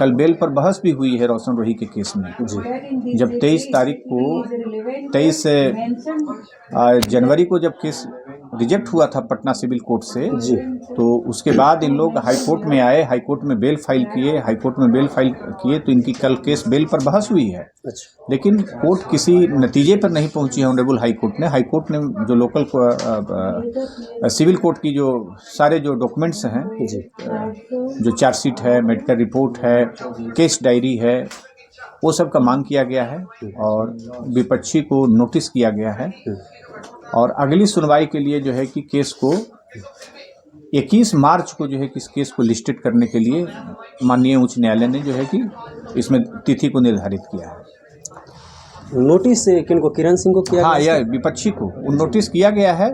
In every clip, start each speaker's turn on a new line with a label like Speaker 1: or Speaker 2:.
Speaker 1: कल बेल पर बहस भी हुई है रोशन रोही के केस में जी। जब 23 तारीख को 23 जनवरी को जब केस रिजेक्ट हुआ था पटना सिविल कोर्ट से जी, तो उसके बाद इन लोग हाई कोर्ट में आए, हाई कोर्ट में बेल फाइल किए, हाई कोर्ट में बेल फाइल किए, तो इनकी कल केस बेल पर बहस हुई है। अच्छा। लेकिन कोर्ट किसी नतीजे पर नहीं पहुंची है। ऑनरेबल हाई कोर्ट ने जो लोकल सिविल कोर्ट की जो सारे जो डॉक्यूमेंट्स हैं जी, जो चार्जशीट है, मेडिकल रिपोर्ट है, केस डायरी है, वो सब का मांग किया गया है और विपक्षी को नोटिस किया गया है और अगली सुनवाई के लिए जो है कि केस को 21 मार्च को जो है कि इस केस को लिस्टेड करने के लिए माननीय उच्च न्यायालय ने जो है कि इसमें तिथि को निर्धारित किया है।
Speaker 2: नोटिस किनको, किरण सिंह को किया?
Speaker 1: हाँ, यह विपक्षी को नोटिस किया गया है।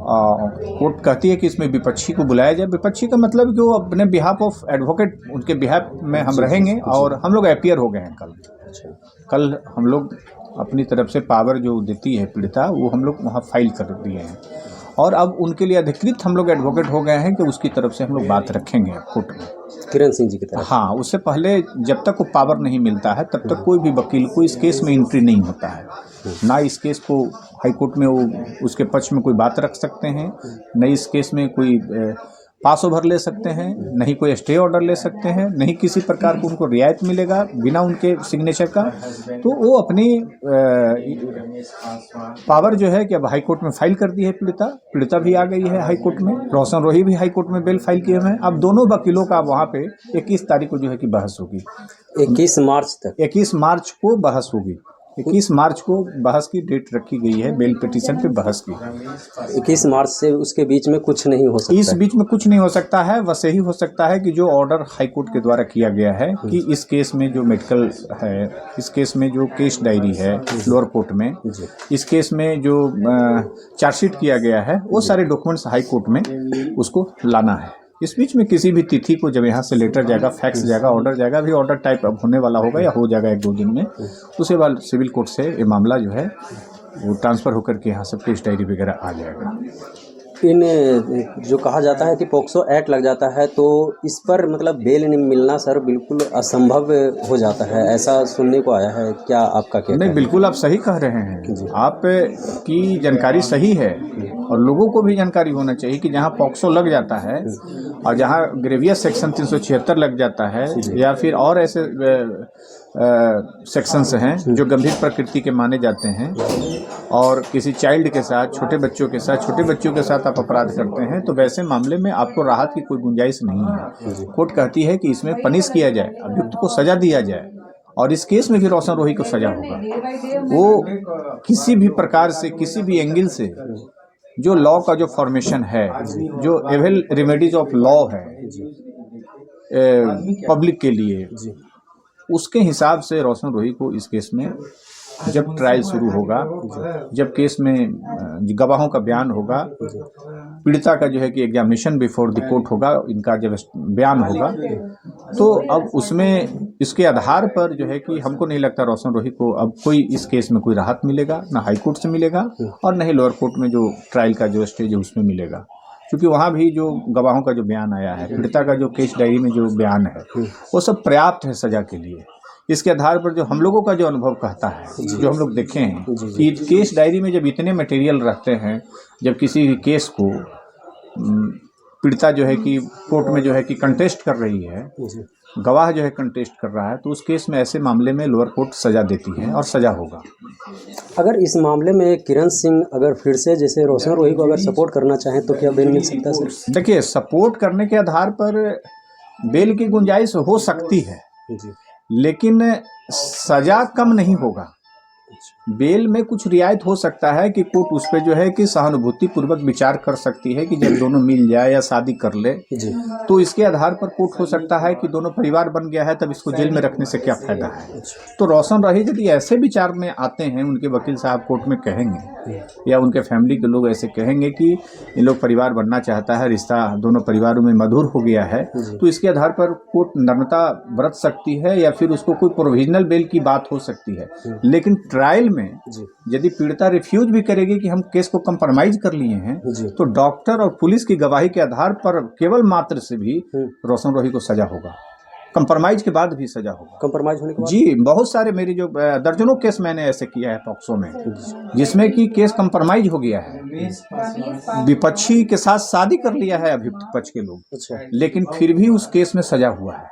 Speaker 1: कोर्ट कहती है कि इसमें विपक्षी को बुलाया जाए। विपक्षी का मतलब कि वो अपने बिहाफ ऑफ एडवोकेट, उनके बिहाफ में हम रहेंगे और हम लोग अपीयर हो गए हैं कल हम लोग अपनी तरफ से पावर जो देती है पीड़िता, वो हम लोग वहाँ फाइल कर दिए हैं और अब उनके लिए अधिकृत हम लोग एडवोकेट हो गए हैं कि उसकी तरफ से हम लोग बात रखेंगे कोर्ट में,
Speaker 2: किरण सिंह जी की तरफ।
Speaker 1: हाँ, उससे पहले जब तक वो पावर नहीं मिलता है तब तक कोई भी वकील को इस केस में एंट्री नहीं होता है। ना इस केस को हाई कोर्ट में वो उसके पक्ष में कोई बात रख सकते हैं, न इस केस में कोई पास ओवर ले सकते हैं, नहीं कोई स्टे ऑर्डर ले सकते हैं, नहीं किसी प्रकार को उनको रियायत मिलेगा बिना उनके सिग्नेचर का। तो वो अपनी पावर जो है कि अब हाई कोर्ट में फाइल कर दी है पीड़िता भी आ गई है हाई कोर्ट में, रोशन रोही भी हाई कोर्ट में बेल फाइल किए हुए हैं। अब दोनों वकीलों का वहाँ पे 21 तारीख को जो है कि बहस होगी।
Speaker 2: 21 मार्च तक,
Speaker 1: 21 मार्च को बहस होगी। 21 मार्च को बहस की डेट रखी गई है बेल पिटीशन पे बहस की।
Speaker 2: 21 मार्च से उसके बीच में कुछ नहीं हो सकता,
Speaker 1: इस बीच में कुछ नहीं हो सकता है। बस यही हो सकता है कि जो ऑर्डर हाई कोर्ट के द्वारा किया गया है कि इस केस में जो मेडिकल है, इस केस में जो केस डायरी है लोअर कोर्ट में, इस केस में जो चार्जशीट किया गया है, वो सारे डॉक्यूमेंट्स हाई कोर्ट में उसको लाना है। इस बीच में किसी भी तिथि को जब यहाँ से लेटर जाएगा, फैक्स जाएगा, ऑर्डर जाएगा, भी ऑर्डर टाइप अब होने वाला होगा या हो जाएगा 1-2 दिन में, उसके बाद सिविल कोर्ट से ये मामला जो है वो ट्रांसफ़र होकर के यहाँ से केस डायरी वगैरह आ जाएगा।
Speaker 2: इन जो कहा जाता है कि पॉक्सो एक्ट लग जाता है तो इस पर मतलब बेल मिलना सर बिल्कुल असंभव हो जाता है, ऐसा सुनने को आया है। क्या आपका क्या?
Speaker 1: नहीं, बिल्कुल आप सही कह रहे हैं, आप की जानकारी सही है और लोगों को भी जानकारी होना चाहिए कि जहाँ पॉक्सो लग जाता है और जहाँ ग्रेवियस सेक्शन 376 लग जाता है या फिर और ऐसे सेक्शंस हैं जो गंभीर प्रकृति के माने जाते हैं और किसी चाइल्ड के साथ, छोटे बच्चों के साथ आप अपराध करते हैं, तो वैसे मामले में आपको राहत की कोई गुंजाइश नहीं है। कोर्ट कहती है कि इसमें पनिश किया जाए, अभियुक्त को सजा दिया जाए और इस केस में भी रोशन रोही को सजा होगा। वो किसी भी प्रकार से, किसी भी एंगल से जो लॉ का जो फॉर्मेशन है, जो एवल रेमेडीज ऑफ लॉ है पब्लिक के लिए, उसके हिसाब से रोशन रोही को इस केस में जब ट्रायल शुरू होगा, जब केस में गवाहों का बयान होगा, पीड़िता का जो है कि एग्जामिनेशन बिफोर द कोर्ट होगा, इनका जब बयान होगा, तो अब उसमें इसके आधार पर जो है कि हमको नहीं लगता रोशन रोही को अब कोई इस केस में कोई राहत मिलेगा, ना हाई कोर्ट से मिलेगा और न ही लोअर कोर्ट में जो ट्रायल का जो स्टेज है उसमें मिलेगा, क्योंकि वहाँ भी जो गवाहों का जो बयान आया है, पीड़िता का जो केस डायरी में जो बयान है, वो सब पर्याप्त है सजा के लिए। इसके आधार पर जो हम लोगों का जो अनुभव कहता है, जो हम लोग देखे हैं कि केस डायरी में जब इतने मटेरियल रहते हैं, जब किसी केस को पीड़िता जो है कि कोर्ट में जो है कि कंटेस्ट कर रही है, गवाह जो है कंटेस्ट कर रहा है, तो उस केस में ऐसे मामले में लोअर कोर्ट सजा देती है और सजा होगा।
Speaker 2: अगर इस मामले में किरण सिंह अगर फिर से जैसे रोशन रोही को अगर सपोर्ट करना चाहें तो क्या बेल मिल सकता है सर?
Speaker 1: देखिए, सपोर्ट करने के आधार पर बेल की गुंजाइश हो सकती है, लेकिन सजा कम नहीं होगा। बेल में कुछ रियायत हो सकता है कि कोर्ट उस पर जो है कि सहानुभूति पूर्वक विचार कर सकती है कि जब दोनों मिल जाए या शादी कर ले, तो इसके आधार पर कोर्ट हो सकता है कि दोनों परिवार बन गया है, तब इसको जेल में रखने से क्या फायदा है। तो रोशन रोही यदि ऐसे विचार में आते हैं, उनके वकील साहब कोर्ट में कहेंगे या उनके फैमिली के लोग ऐसे कहेंगे कि इन लोग परिवार बनना चाहता है, रिश्ता दोनों परिवारों में मधुर हो गया है, तो इसके आधार पर कोर्ट नम्रता बरत सकती है या फिर उसको कोई प्रोविजनल बेल की बात हो सकती है। लेकिन ट्रायल में यदि पीड़िता रिफ्यूज भी करेगी कि हम केस को कंप्रोमाइज कर लिए हैं, तो डॉक्टर और पुलिस की गवाही के आधार पर केवल मात्र से भी रोशन रोही को सजा होगा, कंप्रोमाइज के बाद भी सजा होगा।
Speaker 2: कंप्रोमाइज होने के बाद?
Speaker 1: जी, बहुत सारे मेरी जो दर्जनों केस मैंने ऐसे किया है पॉक्सो में, जिसमें कि केस कंप्रोमाइज हो गया है। विपक्षी के साथ शादी कर लिया है अभियुक्त पक्ष के लोग,
Speaker 2: अच्छा।
Speaker 1: लेकिन फिर भी उस केस में सजा हुआ है।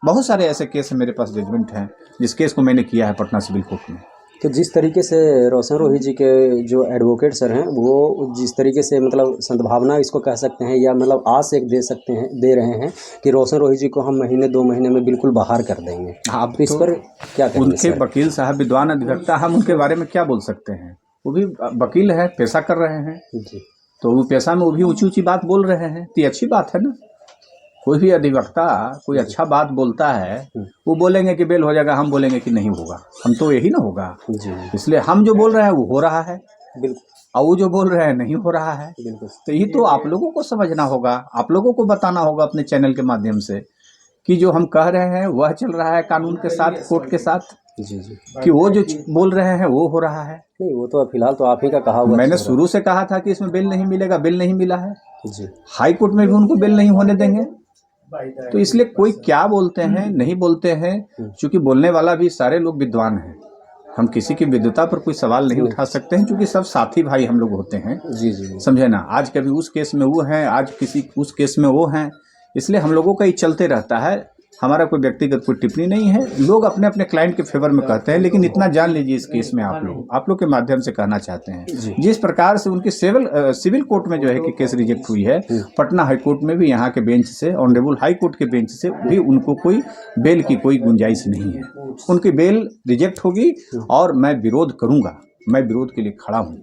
Speaker 1: बहुत सारे ऐसे केस मेरे पास जजमेंट हैं, जिस केस को मैंने किया है पटना सिविल कोर्ट में।
Speaker 2: तो जिस तरीके से रोशन रोही जी के जो एडवोकेट सर हैं, वो जिस तरीके से मतलब संभावना इसको कह सकते हैं, या मतलब आस एक दे रहे हैं कि रोशन रोही जी को हम महीने 2 महीने में बिल्कुल बाहर कर देंगे।
Speaker 1: आप
Speaker 2: तो इस पर क्या कहेंगे
Speaker 1: उनके
Speaker 2: सर?
Speaker 1: वकील साहब विद्वान अधिवक्ता, हम उनके बारे में क्या बोल सकते हैं? वो भी वकील है, पेशा कर रहे हैं,
Speaker 2: जी।
Speaker 1: तो वो पेशा में वो भी ऊंची ऊंची बात बोल रहे हैं, तो ये अच्छी बात है ना। कोई भी अधिवक्ता कोई अच्छा बात बोलता है, वो बोलेंगे कि बेल हो जाएगा, हम बोलेंगे कि नहीं होगा, हम तो यही ना होगा।
Speaker 2: जी।
Speaker 1: इसलिए हम जो बोल रहे हैं वो हो रहा है,
Speaker 2: बिल्कुल
Speaker 1: और वो जो बोल रहे हैं नहीं हो रहा है।
Speaker 2: बिल्कुल।
Speaker 1: तो ये तो आप लोगों को समझना होगा, आप लोगों को बताना होगा अपने चैनल के माध्यम से कि जो हम कह रहे हैं वह चल रहा है कानून के साथ, कोर्ट के साथ,
Speaker 2: जी जी।
Speaker 1: कि वो जो बोल रहे हैं वो हो रहा है।
Speaker 2: नहीं, वो तो फिलहाल तो आप ही का कहा हुआ
Speaker 1: मैंने
Speaker 2: चल
Speaker 1: शुरू से कहा था कि इसमें बेल नहीं मिलेगा, बेल नहीं मिला है।
Speaker 2: रहा। जी।
Speaker 1: हाई कोर्ट में भी उनको बेल नहीं होने देंगे। तो इसलिए कोई क्या बोलते हैं नहीं बोलते हैं, क्योंकि बोलने वाला भी सारे लोग विद्वान हैं। हम किसी की विद्वता पर कोई सवाल नहीं उठा सकते हैं, क्योंकि सब साथी भाई हम लोग होते हैं।
Speaker 2: जी जी।
Speaker 1: समझे ना, आज कभी उस केस में वो हैं, आज किसी उस केस में वो हैं, इसलिए हम लोगों का ये चलते रहता है। हमारा कोई व्यक्तिगत कोई टिप्पणी नहीं है, लोग अपने अपने क्लाइंट के फेवर में कहते हैं। लेकिन इतना जान लीजिए इस केस में आप लोग के माध्यम से कहना चाहते हैं, जिस प्रकार से उनकी सिविल कोर्ट में जो है कि केस रिजेक्ट हुई है, पटना हाई कोर्ट में भी यहाँ के बेंच से, ऑनरेबल हाई कोर्ट के बेंच से भी उनको कोई बेल की कोई गुंजाइश नहीं है। उनकी बेल रिजेक्ट होगी और मैं विरोध करूंगा, मैं विरोध के लिए खड़ा हूँ।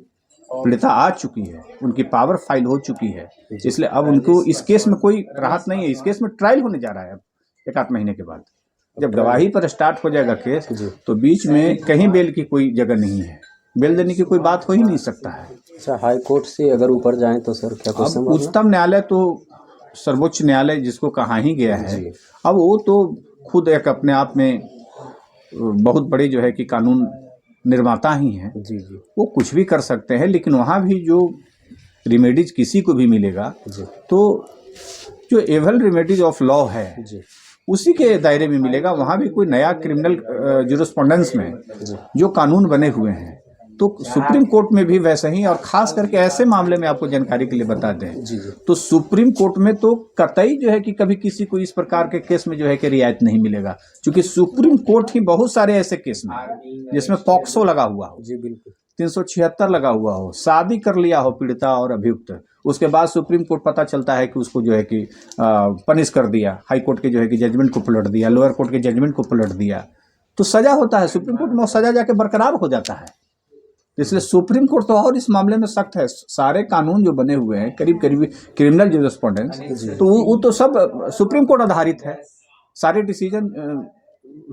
Speaker 1: पीड़िता आ चुकी है, उनकी पावर फाइल हो चुकी है, इसलिए अब उनको इस केस में कोई राहत नहीं है। इस केस में ट्रायल होने जा रहा है अब 1-8 महीने के बाद। जब गवाही पर स्टार्ट हो जाएगा केस, तो बीच में कहीं बेल की कोई जगह नहीं है, बेल देने की कोई बात हो ही नहीं सकता है।
Speaker 2: अच्छा, हाई कोर्ट से अगर ऊपर जाएं तो सर क्या कुछ
Speaker 1: अब उच्चतम न्यायालय तो सर्वोच्च न्यायालय जिसको कहा ही गया है, अब वो तो खुद एक अपने आप में बहुत बड़ी जो है कि कानून निर्माता ही है।
Speaker 2: जी जी।
Speaker 1: वो कुछ भी कर सकते हैं, लेकिन वहाँ भी जो रिमेडीज किसी को भी मिलेगा, तो जो एवल रिमेडीज ऑफ लॉ है
Speaker 2: जी।
Speaker 1: उसी के दायरे में मिलेगा। वहाँ भी कोई नया क्रिमिनल जुरिस्प्रूडेंस में जो कानून बने हुए हैं, तो सुप्रीम कोर्ट में भी वैसे ही, और खास करके ऐसे मामले में आपको जानकारी के लिए बता दें, तो सुप्रीम कोर्ट में तो कतई जो है कि कभी किसी को इस प्रकार के केस में जो है कि रियायत नहीं मिलेगा, क्योंकि सुप्रीम कोर्ट ही बहुत सारे ऐसे केस में जिसमें पॉक्सो लगा हुआ हो,
Speaker 2: जी बिल्कुल,
Speaker 1: 376 लगा हुआ हो, शादी कर लिया हो पीड़िता और अभियुक्त, उसके बाद सुप्रीम कोर्ट पता चलता है कि उसको जो है कि पनिश कर दिया, हाई कोर्ट के जो है कि जजमेंट को पलट दिया, लोअर कोर्ट के जजमेंट को पलट दिया, तो सजा होता है सुप्रीम कोर्ट में, सजा जाके बरकरार हो जाता है। इसलिए सुप्रीम कोर्ट तो और इस मामले में सख्त है। सारे कानून जो बने हुए हैं करीब करीब क्रिमिनल जुरिस्प्रूडेंस, तो वो तो सब सुप्रीम कोर्ट आधारित है। सारे डिसीजन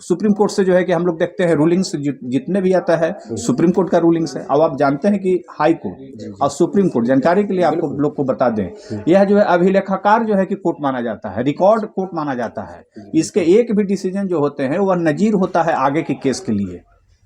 Speaker 1: सुप्रीम कोर्ट से जो है कि हम लोग देखते हैं, रूलिंग्स जितने भी आता है सुप्रीम कोर्ट का रूलिंग्स है। अब आप जानते हैं कि हाई कोर्ट और सुप्रीम कोर्ट, जानकारी के लिए आपको लोग को बता दें, यह जो है अभिलेखाकार जो है कि कोर्ट माना जाता है, रिकॉर्ड कोर्ट माना जाता है। इसके एक भी डिसीजन जो होते हैं वह नजीर होता है आगे के केस के लिए।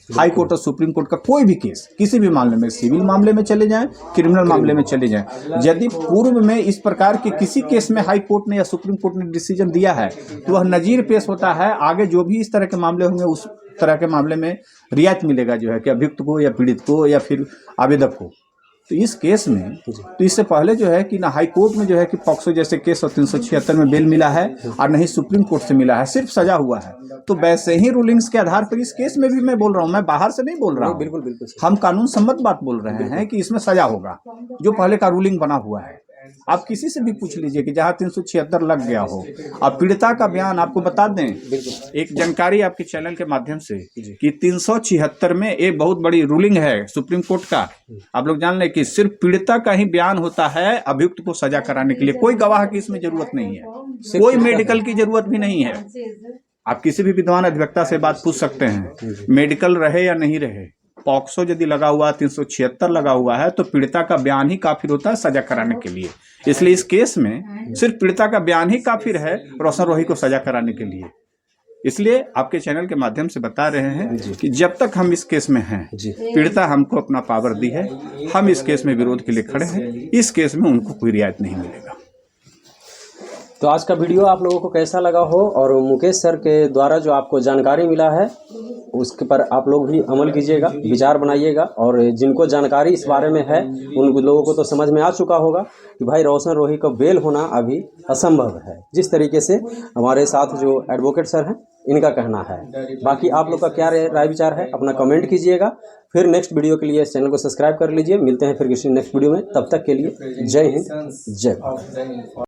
Speaker 1: हाई कोर्ट और सुप्रीम कोर्ट का कोई भी केस किसी भी मामले में, सिविल मामले में चले जाएं, क्रिमिनल मामले में चले जाएं, यदि पूर्व में इस प्रकार के किसी केस में हाई कोर्ट ने या सुप्रीम कोर्ट ने डिसीजन दिया है, तो वह नजीर पेश होता है। आगे जो भी इस तरह के मामले होंगे उस तरह के मामले में रियायत मिलेगा जो है कि अभियुक्त को या पीड़ित को या फिर आवेदक को। तो इस केस में, तो इससे पहले जो है कि ना हाई कोर्ट में जो है कि पॉक्सो जैसे केस और 376 में बेल मिला है और नहीं सुप्रीम कोर्ट से मिला है, सिर्फ सजा हुआ है। तो वैसे ही रूलिंग्स के आधार पर इस केस में भी मैं बोल रहा हूँ, मैं बाहर से नहीं बोल रहा हूँ,
Speaker 2: बिल्कुल बिल्कुल,
Speaker 1: हम कानून सम्मत बात बोल रहे हैं कि इसमें सजा होगा जो पहले का रूलिंग बना हुआ है। आप किसी से भी पूछ लीजिए कि जहाँ 376 लग गया हो। अब पीड़िता का बयान आपको बता दें, एक जानकारी आपके चैनल के माध्यम से कि 376 में एक बहुत बड़ी रूलिंग है सुप्रीम कोर्ट का। आप लोग जान लें कि सिर्फ पीड़िता का ही बयान होता है अभियुक्त को सजा कराने के लिए, कोई गवाह की इसमें जरूरत नहीं है, कोई मेडिकल की जरूरत भी नहीं है। आप किसी भी विद्वान अधिवक्ता से बात पूछ सकते हैं, मेडिकल रहे या नहीं रहे, पॉक्सो यदि लगा हुआ 376 लगा हुआ है तो पीड़िता का बयान ही काफी होता है सजा कराने के लिए। इसलिए इस केस में सिर्फ पीड़िता का बयान ही काफी है रोशन रोही को सजा कराने के लिए। इसलिए आपके चैनल के माध्यम से बता रहे हैं कि जब तक हम इस केस में हैं, पीड़िता हमको अपना पावर दी है, हम इस केस में विरोध के लिए खड़े हैं। इस केस में उनको कोई रियायत नहीं मिलेगा।
Speaker 2: तो आज का वीडियो आप लोगों को कैसा लगा हो और मुकेश सर के द्वारा जो आपको जानकारी मिला है उसके पर आप लोग भी अमल कीजिएगा, विचार बनाइएगा। और जिनको जानकारी इस बारे में है उन लोगों को तो समझ में आ चुका होगा कि भाई रोशन रोही का बेल होना अभी असंभव है, जिस तरीके से हमारे साथ जो एडवोकेट सर हैं इनका कहना है। बाकी आप लोग का क्या राय विचार है अपना कमेंट कीजिएगा। फिर नेक्स्ट वीडियो के लिए चैनल को सब्सक्राइब कर लीजिए। मिलते हैं फिर किसी नेक्स्ट वीडियो में, तब तक के लिए जय हिंद, जय भारत।